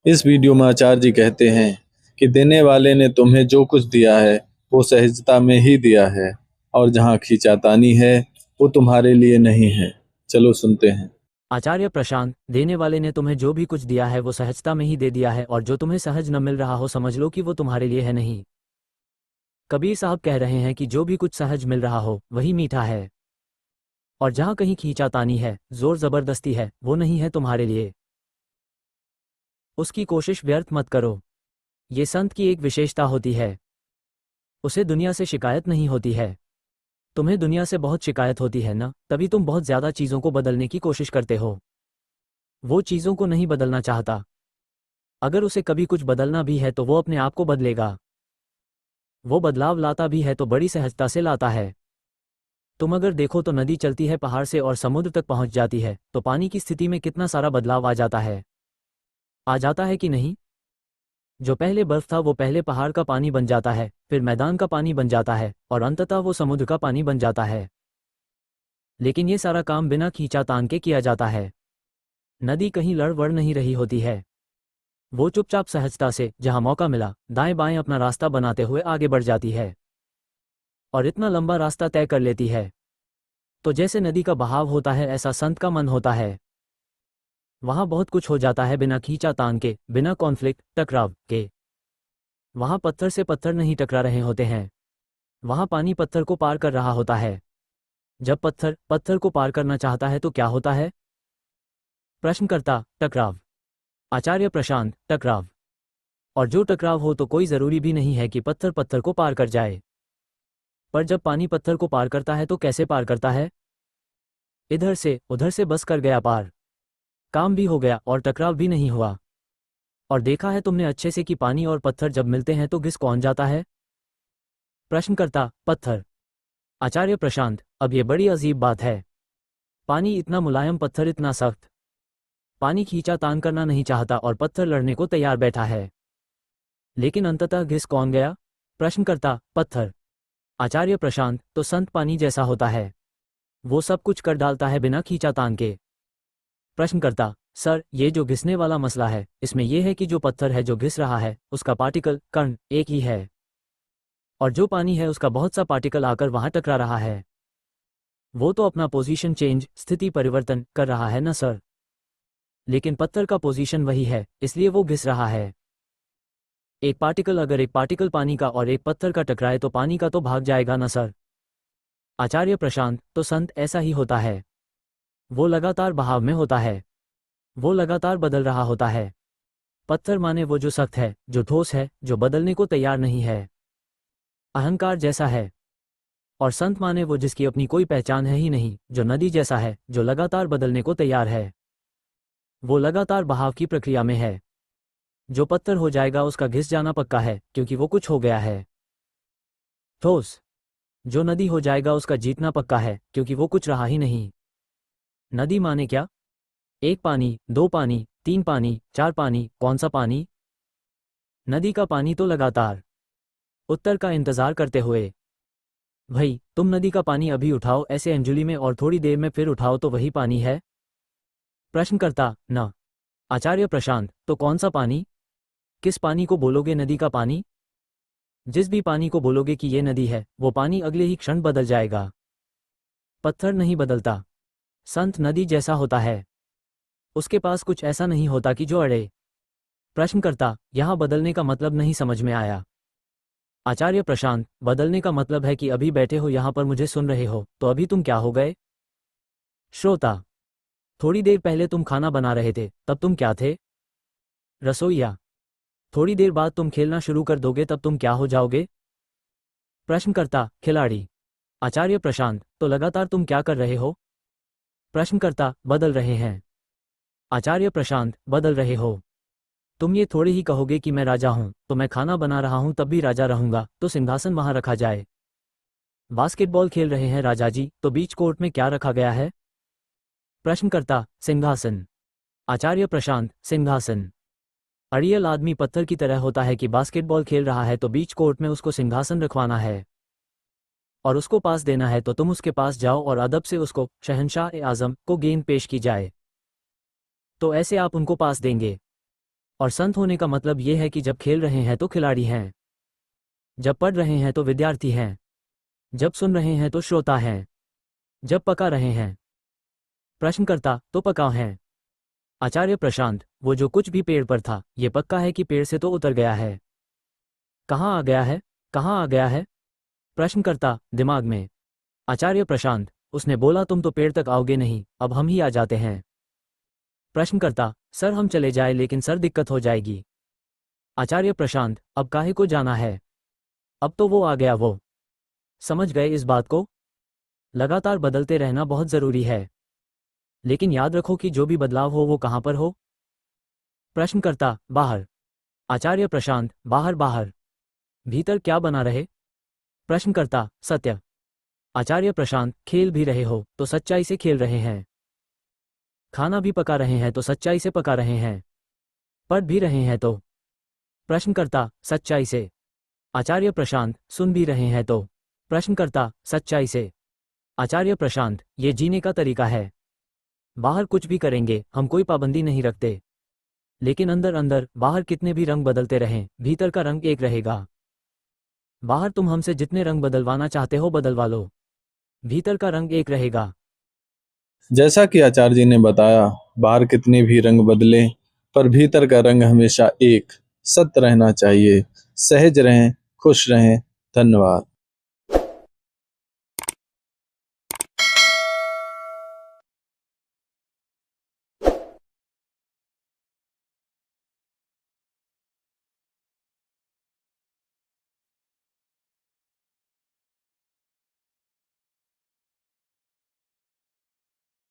इस वीडियो में आचार्य जी कहते हैं कि देने वाले ने तुम्हें जो कुछ दिया है वो सहजता में ही दिया है, और जहाँ खींचातानी है वो तुम्हारे लिए नहीं है। चलो सुनते हैं। आचार्य प्रशांत, देने वाले ने तुम्हें जो भी कुछ दिया है वो सहजता में ही दे दिया है, और जो तुम्हें सहज न मिल रहा हो समझ लो कि वो तुम्हारे लिए है नहीं। कबीर साहब कह रहे हैं कि जो भी कुछ सहज मिल रहा हो वही मीठा है, और जहाँ कहीं खींचातानी है, जोर जबरदस्ती है, वो नहीं है तुम्हारे लिए। उसकी कोशिश व्यर्थ मत करो। ये संत की एक विशेषता होती है, उसे दुनिया से शिकायत नहीं होती है। तुम्हें दुनिया से बहुत शिकायत होती है ना, तभी तुम बहुत ज्यादा चीजों को बदलने की कोशिश करते हो। वो चीजों को नहीं बदलना चाहता। अगर उसे कभी कुछ बदलना भी है तो वो अपने आप को बदलेगा। वो बदलाव लाता भी है तो बड़ी सहजता से लाता है। तुम अगर देखो तो नदी चलती है पहाड़ से और समुद्र तक पहुंच जाती है, तो पानी की स्थिति में कितना सारा बदलाव आ जाता है। आ जाता है कि नहीं? जो पहले बर्फ था वो पहले पहाड़ का पानी बन जाता है, फिर मैदान का पानी बन जाता है, और अंततः वो समुद्र का पानी बन जाता है। लेकिन ये सारा काम बिना खींचातान के किया जाता है। नदी कहीं लड़ वड़ नहीं रही होती है। वो चुपचाप सहजता से जहां मौका मिला दाएं बाएं अपना रास्ता बनाते हुए आगे बढ़ जाती है, और इतना लंबा रास्ता तय कर लेती है। तो जैसे नदी का बहाव होता है ऐसा संत का मन होता है। वहां बहुत कुछ हो जाता है बिना खींचातान के, बिना कॉन्फ्लिक्ट टकराव के। वहां पत्थर से पत्थर नहीं टकरा रहे होते हैं, वहां पानी पत्थर को पार कर रहा होता है। जब पत्थर पत्थर को पार करना चाहता है तो क्या होता है? प्रश्नकर्ता, टकराव। आचार्य प्रशांत, टकराव। और जो टकराव हो तो कोई जरूरी भी नहीं है कि पत्थर पत्थर को पार कर जाए। पर जब पानी पत्थर को पार करता है तो कैसे पार करता है? इधर से उधर से बस कर गया पार। काम भी हो गया और टकराव भी नहीं हुआ। और देखा है तुमने अच्छे से कि पानी और पत्थर जब मिलते हैं तो घिस कौन जाता है? प्रश्नकर्ता, पत्थर। आचार्य प्रशांत, अब ये बड़ी अजीब बात है। पानी इतना मुलायम, पत्थर इतना सख्त। पानी खींचा तान करना नहीं चाहता और पत्थर लड़ने को तैयार बैठा है। लेकिन अंततः घिस कौन गया? प्रश्नकर्ता, पत्थर। आचार्य प्रशांत, तो संत पानी जैसा होता है, वो सब कुछ कर डालता है बिना खींचातान के। प्रश्नकर्ता, सर ये जो घिसने वाला मसला है इसमें यह है कि जो पत्थर है जो घिस रहा है उसका पार्टिकल कण एक ही है, और जो पानी है उसका बहुत सा पार्टिकल आकर वहां टकरा रहा है। वो तो अपना पोजीशन चेंज, स्थिति परिवर्तन कर रहा है ना सर। लेकिन पत्थर का पोजीशन वही है, इसलिए वो घिस रहा है। एक पार्टिकल, अगर एक पार्टिकल पानी का और एक पत्थर का टकराए तो पानी का तो भाग जाएगा ना सर। आचार्य प्रशांत, तो संत ऐसा ही होता है। वो लगातार बहाव में होता है, वो लगातार बदल रहा होता है। पत्थर माने वो जो सख्त है, जो ठोस है, जो बदलने को तैयार नहीं है, अहंकार जैसा है। और संत माने वो जिसकी अपनी कोई पहचान है ही नहीं, जो नदी जैसा है, जो लगातार बदलने को तैयार है। वो लगातार बहाव की प्रक्रिया में है। जो पत्थर हो जाएगा उसका घिस जाना पक्का है, क्योंकि वो कुछ हो गया है। ठोस। जो नदी हो जाएगा उसका जीतना पक्का है, क्योंकि वो कुछ रहा ही नहीं। नदी माने क्या? एक पानी, दो पानी, तीन पानी, चार पानी, कौन सा पानी? नदी का पानी तो लगातार उत्तर का इंतजार करते हुए। भाई तुम नदी का पानी अभी उठाओ ऐसे अंजुलि में और थोड़ी देर में फिर उठाओ तो वही पानी है। प्रश्नकर्ता, न। आचार्य प्रशांत, तो कौन सा पानी? किस पानी को बोलोगे नदी का पानी? जिस भी पानी को बोलोगे कि ये नदी है वो पानी अगले ही क्षण बदल जाएगा। पत्थर नहीं बदलता, संत नदी जैसा होता है। उसके पास कुछ ऐसा नहीं होता कि जो अड़े। प्रश्नकर्ता, यहाँ बदलने का मतलब नहीं समझ में आया। आचार्य प्रशांत, बदलने का मतलब है कि अभी बैठे हो यहाँ पर मुझे सुन रहे हो, तो अभी तुम क्या हो गए? श्रोता। थोड़ी देर पहले तुम खाना बना रहे थे, तब तुम क्या थे? रसोइया। थोड़ी देर बाद तुम खेलना शुरू कर दोगे तब तुम क्या हो जाओगे? प्रश्नकर्ता, खिलाड़ी। आचार्य प्रशांत, तो लगातार तुम क्या कर रहे हो? प्रश्नकर्ता, बदल रहे हैं। आचार्य प्रशांत, बदल रहे हो? तुम ये थोड़े ही कहोगे कि मैं राजा हूं, तो मैं खाना बना रहा हूं तब भी राजा रहूंगा, तो सिंहासन वहां रखा जाए। बास्केटबॉल खेल रहे हैं राजा जी, तो बीच कोर्ट में क्या रखा गया है? प्रश्नकर्ता, सिंहासन। आचार्य प्रशांत, सिंहासन। अड़ियल आदमी पत्थर की तरह होता है कि बास्केटबॉल खेल रहा है तो बीच कोर्ट में उसको सिंहासन रखवाना है और उसको पास देना है, तो तुम उसके पास जाओ और अदब से उसको शहंशाह ए आजम को गेंद पेश की जाए, तो ऐसे आप उनको पास देंगे। और संत होने का मतलब ये है कि जब खेल रहे हैं तो खिलाड़ी हैं, जब पढ़ रहे हैं तो विद्यार्थी हैं, जब सुन रहे हैं तो श्रोता हैं, जब पका रहे हैं प्रश्नकर्ता तो पका हैं। आचार्य प्रशांत, वो जो कुछ भी पेड़ पर था ये पक्का है कि पेड़ से तो उतर गया है। कहाँ आ गया है? कहाँ आ गया है? प्रश्नकर्ता, दिमाग में। आचार्य प्रशांत, उसने बोला तुम तो पेड़ तक आओगे नहीं, अब हम ही आ जाते हैं। प्रश्नकर्ता, सर हम चले जाए लेकिन सर दिक्कत हो जाएगी। आचार्य प्रशांत, अब काहे को जाना है? अब तो वो आ गया वो। समझ गए इस बात को? लगातार बदलते रहना बहुत ज़रूरी है, लेकिन याद रखो कि जो भी बदलाव हो वो कहाँ पर हो। प्रश्नकर्ता, बाहर। आचार्य प्रशांत, बाहर बाहर? भीतर क्या बना रहे? प्रश्नकर्ता, सत्य। आचार्य प्रशांत, खेल भी रहे हो तो सच्चाई से खेल रहे हैं, खाना भी पका रहे हैं तो सच्चाई से पका रहे हैं, पढ़ भी रहे हैं तो? प्रश्नकर्ता, सच्चाई से। आचार्य प्रशांत, सुन भी रहे हैं तो? प्रश्नकर्ता, सच्चाई से। आचार्य प्रशांत, ये जीने का तरीका है। बाहर कुछ भी करेंगे, हम कोई पाबंदी नहीं रखते, लेकिन अंदर अंदर बाहर कितने भी रंग बदलते रहें, भीतर का रंग एक रहेगा। बाहर तुम हमसे जितने रंग बदलवाना चाहते हो बदलवा लो, भीतर का रंग एक रहेगा। जैसा कि आचार्य जी ने बताया, बाहर कितने भी रंग बदले पर भीतर का रंग हमेशा एक, सत्य रहना चाहिए। सहज रहें, खुश रहें। धन्यवाद।